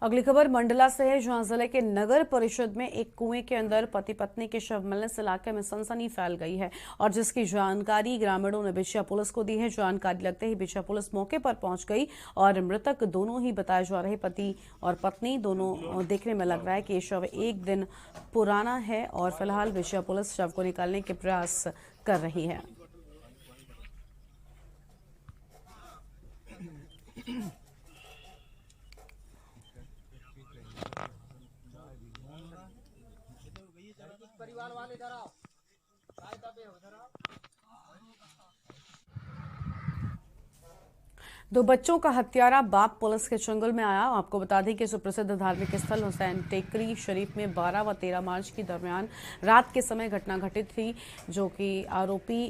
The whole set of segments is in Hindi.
अगली खबर मंडला से है, जहां जिले के नगर परिषद में एक कुएं के अंदर पति पत्नी के शव मिलने से इलाके में सनसनी फैल गई है और जिसकी जानकारी ग्रामीणों ने बिछिया पुलिस को दी है। जानकारी लगते ही बिछिया पुलिस मौके पर पहुंच गई और मृतक दोनों ही बताए जा रहे पति और पत्नी दोनों देखने में लग रहा है कि ये शव एक दिन पुराना है और फिलहाल बिछिया पुलिस शव को निकालने के प्रयास कर रही है। परिवार वाले इधर आओ, दबे हो इधर आओ। दो बच्चों का हत्यारा बाप पुलिस के चंगुल में आया। आपको बता दें कि सुप्रसिद्ध धार्मिक स्थल हुसैन टेकरी शरीफ में 12 व 13 मार्च के दरमियान रात के समय घटना घटित थी, जो कि आरोपी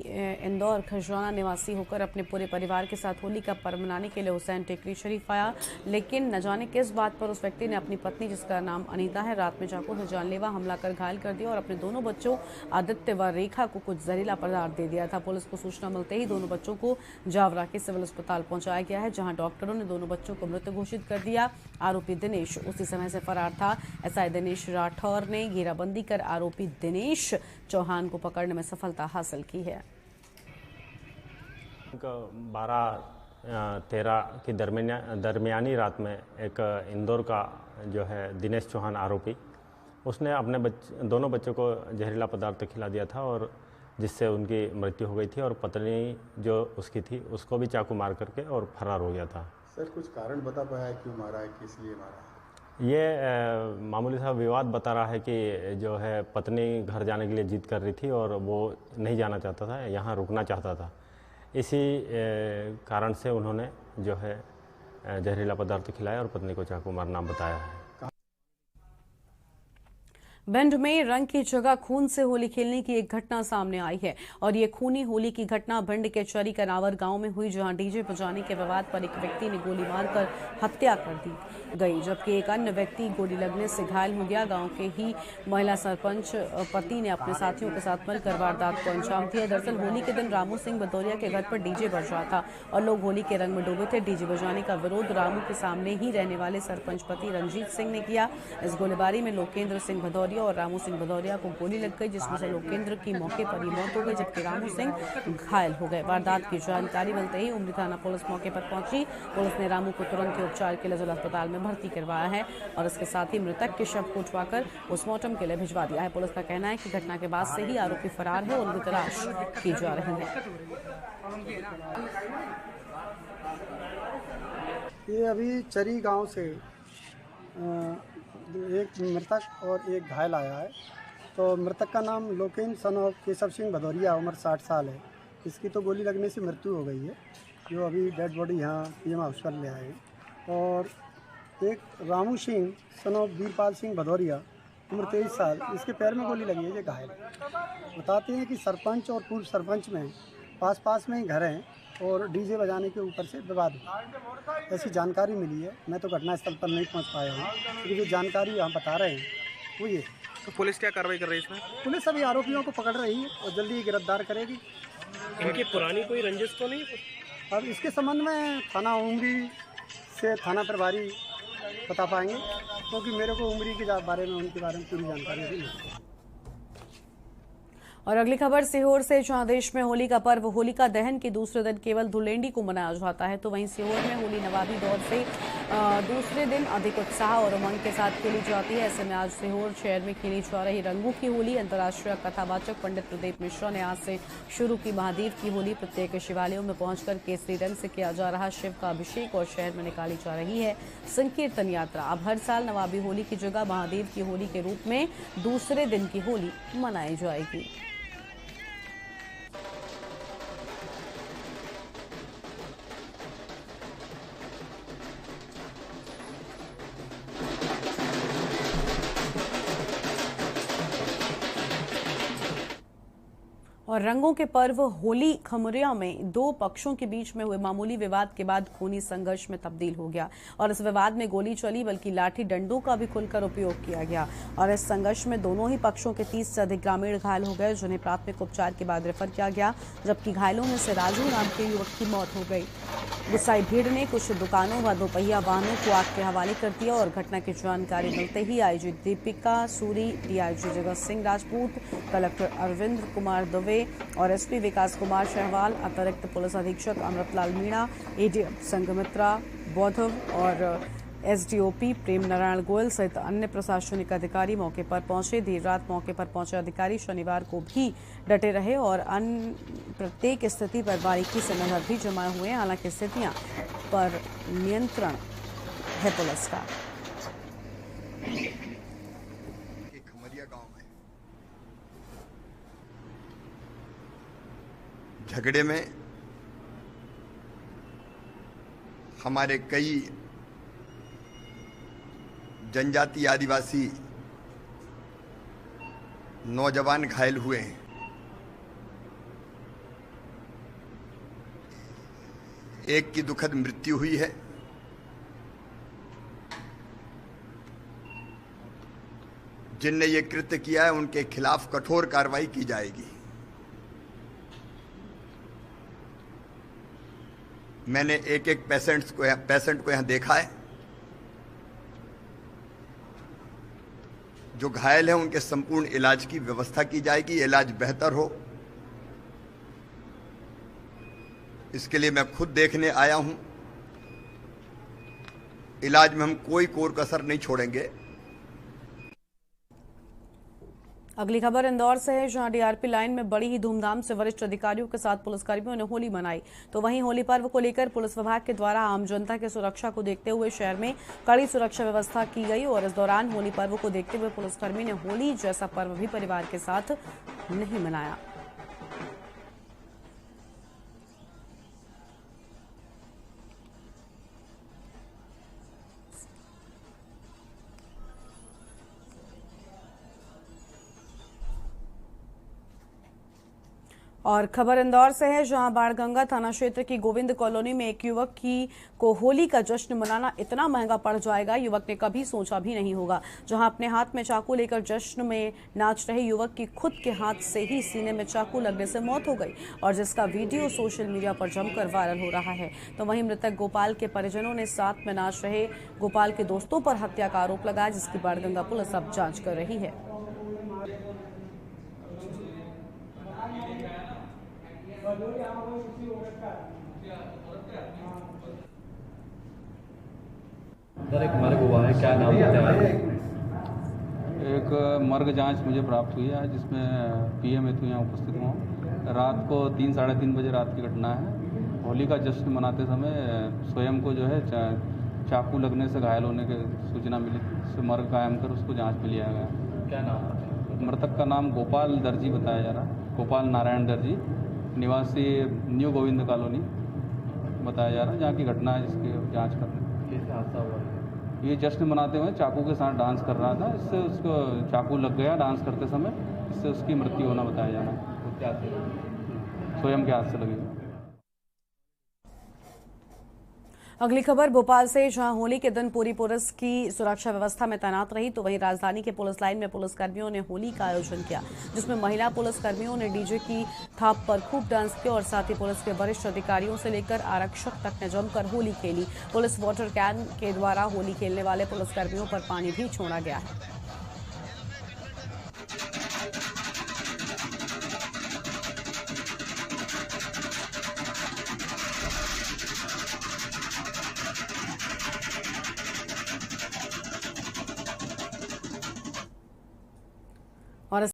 इंदौर खजराना निवासी होकर अपने पूरे परिवार के साथ होली का पर्व मनाने के लिए हुसैन टेकरी शरीफ आया। लेकिन न जाने किस बात पर उस व्यक्ति ने अपनी पत्नी, जिसका नाम अनीता है, रात में चाकू से जानलेवा हमला कर घायल कर दिया और अपने दोनों बच्चों आदित्य व रेखा को कुछ जहरीला पदार्थ दे दिया था। पुलिस को सूचना मिलते ही दोनों बच्चों को जावरा के सिविल अस्पताल पहुंचाया गया है, जहां डॉक्टरों ने दोनों बच्चों को मृत घोषित कर दिया। आरोपी दिनेश उसी समय से फरार था। एसआई दिनेश राठौर ने घेराबंदी कर आरोपी दिनेश चौहान को पकड़ने में सफलता हासिल की है। 12-13 की दरमियानी रात में एक इंदौर का जो है दिनेश चौहान आरोपी, उसने अपने दोनों बच्चों को जहरीला पदार्थ खिला दिया था और जिससे उनकी मृत्यु हो गई थी और पत्नी जो उसकी थी उसको भी चाकू मार करके और फरार हो गया था। सर, कुछ कारण बता पाया है क्यों मारा है, किस लिए मारा है? ये मामूली सा विवाद बता रहा है कि जो है पत्नी घर जाने के लिए जिद कर रही थी और वो नहीं जाना चाहता था, यहाँ रुकना चाहता था। इसी कारण से उन्होंने जो है जहरीला पदार्थ खिलाया और पत्नी को चाकू मारना बताया है। भिंड में रंग की जगह खून से होली खेलने की एक घटना सामने आई है और ये खूनी होली की घटना भिंड के चरी कनावर गांव में हुई, जहां डीजे बजाने के विवाद पर एक व्यक्ति ने गोली मारकर हत्या कर दी गई, जबकि एक अन्य व्यक्ति गोली लगने से घायल हो गया। गांव के ही महिला सरपंच पति ने अपने साथियों के साथ मिलकर वारदात को अंजाम दिया। दरअसल होली के दिन रामू सिंह भदौरिया के घर पर डीजे बज रहा था और लोग होली के रंग में डूबे थे। डीजे बजाने का विरोध रामू के सामने ही रहने वाले सरपंच पति रंजीत सिंह ने किया। इस गोलीबारी में लोकेंद्र सिंह भदौरिया और रामू सिंह भदौरिया को गोली लग गई, जिसमें से लोकेंद्र की मौके पर ही मौत हो गई, जबकि रामू सिंह घायल हो गए। वारदात की जानकारी मिलते ही उमरी थाना पुलिस मौके पर पहुंची। पुलिस ने रामू को तुरंत उपचार के लिए जिला अस्पताल में भर्ती करवाया है और इसके साथ ही मृतक के शव को उठवाकर पोस्टमार्टम के लिए भिजवा दिया है। पुलिस का कहना है कि घटना के बाद से ही आरोपी फरार है और उनकी तलाश की जा रही है। ये अभी चरी गांव से एक मृतक और एक घायल आया है। तो मृतक का नाम लोकेन सन ऑफ केशव सिंह भदौरिया, उम्र 60 साल है। इसकी तो गोली लगने से मृत्यु हो गई है, जो अभी डेड बॉडी यहाँ पीएम हॉस्पिटल ले आए हैं। और एक रामू सिंह सन ऑफ वीरपाल सिंह भदौरिया, उम्र 23 साल, इसके पैर में गोली लगी है, ये घायल है। बताते हैं कि सरपंच और पूर्व सरपंच में पास में ही घर हैं और डीजे बजाने के ऊपर से विवाद हुआ, ऐसी जानकारी मिली है। मैं तो घटनास्थल पर नहीं पहुंच पाया हूँ, क्योंकि जो जानकारी यहाँ बता रहे हैं वो ये। तो पुलिस क्या कार्रवाई कर रही है इसमें? पुलिस अभी आरोपियों को पकड़ रही है और जल्दी ही गिरफ्तार करेगी। इनकी पुरानी कोई रंजिश तो नहीं? अब इसके संबंध में थाना उमरी से थाना प्रभारी बता पाएंगे, क्योंकि मेरे को उमरी के बारे में, उनके बारे में पूरी जानकारी अभी नहीं है। और अगली खबर सीहोर से, जहां देश में होली का पर्व होलिका दहन के दूसरे दिन केवल धुलेंडी को मनाया जाता है, तो वहीं सीहोर में होली नवाबी दौर से दूसरे दिन अधिक उत्साह और उमंग के साथ खेली जाती है। ऐसे में आज सीहोर शहर में खेली जा रही रंगों की होली अंतर्राष्ट्रीय कथावाचक पंडित प्रदीप मिश्रा ने आज से शुरू की। महादेव की होली प्रत्येक शिवालयों में पहुंचकर केसरी रंग से किया जा रहा शिव का अभिषेक और शहर में निकाली जा रही है संकीर्तन यात्रा। अब हर साल नवाबी होली की जगह महादेव की होली के रूप में दूसरे दिन की होली मनाई जाएगी। और और रंगों के पर्व होली खमरिया में दो पक्षों के बीच में हुए मामूली विवाद के बाद खूनी संघर्ष में तब्दील हो गया और इस विवाद में गोली चली, बल्कि लाठी डंडों का भी खुलकर उपयोग किया गया और इस संघर्ष में दोनों ही पक्षों के 30 से अधिक ग्रामीण घायल हो गए, जिन्हें प्राथमिक उपचार के बाद रेफर किया गया, जबकि घायलों में से राजू नाम के युवक की मौत हो गई। गुस्साई भीड़ ने कुछ दुकानों व दोपहिया वाहनों को आग के हवाले कर दिया और घटना की जानकारी मिलते ही IG Deepika Suri, DIG Jagat Singh Rajput, collector Arvind Kumar Dave और एसपी विकास कुमार शहवाल, अतिरिक्त पुलिस अधीक्षक अमृतलाल मीणा, एडीएम संघमित्रा बौद्धव और एसडीओपी प्रेम नारायण गोयल सहित अन्य प्रशासनिक अधिकारी मौके पर पहुंचे। देर रात मौके पर पहुंचे अधिकारी शनिवार को भी डटे रहे और प्रत्येक स्थिति पर बारीकी से नजर भी जमाए हुए हैं। हालांकि स्थितियां पर नियंत्रण है पुलिस का। खमरिया गांव में झगड़े में हमारे कई जनजाति आदिवासी नौजवान घायल हुए हैं। एक की दुखद मृत्यु हुई है, जिनने ये कृत्य किया है उनके खिलाफ कठोर कार्रवाई की जाएगी। मैंने एक एक पेशेंट को यहां देखा है। जो घायल हैं उनके संपूर्ण इलाज की व्यवस्था की जाएगी, इलाज बेहतर हो इसके लिए मैं खुद देखने आया हूं। इलाज में हम कोई कोर कसर नहीं छोड़ेंगे। अगली खबर इंदौर से है, जहां डीआरपी लाइन में बड़ी ही धूमधाम से वरिष्ठ अधिकारियों के साथ पुलिसकर्मियों ने होली मनाई। तो वहीं होली पर्व को लेकर पुलिस विभाग के द्वारा आम जनता की सुरक्षा को देखते हुए शहर में कड़ी सुरक्षा व्यवस्था की गई और इस दौरान होली पर्व को देखते हुए पुलिसकर्मी ने होली जैसा पर्व भी परिवार के साथ नहीं मनाया। और खबर इंदौर से है, जहां बाणगंगा थाना क्षेत्र की गोविंद कॉलोनी में एक युवक को होली का जश्न मनाना इतना महंगा पड़ जाएगा, युवक ने कभी सोचा भी नहीं होगा। जहां अपने हाथ में चाकू लेकर जश्न में नाच रहे युवक की खुद के हाथ से ही सीने में चाकू लगने से मौत हो गई और जिसका वीडियो सोशल मीडिया पर जमकर वायरल हो रहा है। तो वहीं मृतक गोपाल के परिजनों ने साथ में नाच रहे गोपाल के दोस्तों पर हत्या का आरोप लगाया, जिसकी बाणगंगा पुलिस अब जांच कर रही है। सर, एक मर्ग हुआ है, क्या नाम है? एक मर्ग जांच मुझे प्राप्त हुई है, जिसमें पीएम हेतु यहाँ उपस्थित हुआ। रात को 3 साढ़े 3 बजे रात की घटना है। होली का जश्न मनाते समय स्वयं को जो है चाकू लगने से घायल होने की सूचना मिली, जिससे मर्ग कायम कर उसको जांच में लिया गया। क्या नाम है? मृतक का नाम गोपाल दर्जी बताया जा रहा, गोपाल नारायण दर्जी, निवासी न्यू गोविंद कॉलोनी बताया जा रहा है, जहाँ की घटना है जिसकी जांच कर रहे हैं। कैसे हादसा हुआ? ये जश्न मनाते हुए चाकू के साथ डांस कर रहा था, इससे उसको चाकू लग गया डांस करते समय, इससे उसकी मृत्यु होना बताया जा रहा है। तो क्या थे? स्वयं के हाथ से लगी। अगली खबर भोपाल से, जहां होली के दिन पूरी पुलिस की सुरक्षा व्यवस्था में तैनात रही। तो वहीं राजधानी के पुलिस लाइन में पुलिसकर्मियों ने होली का आयोजन किया, जिसमें महिला पुलिसकर्मियों ने डीजे की थाप पर खूब डांस किया और साथ ही पुलिस के वरिष्ठ अधिकारियों से लेकर आरक्षक तक ने जमकर होली खेली। पुलिस वाटर कैन के द्वारा होली खेलने वाले पुलिसकर्मियों पर पानी भी छोड़ा गया है। और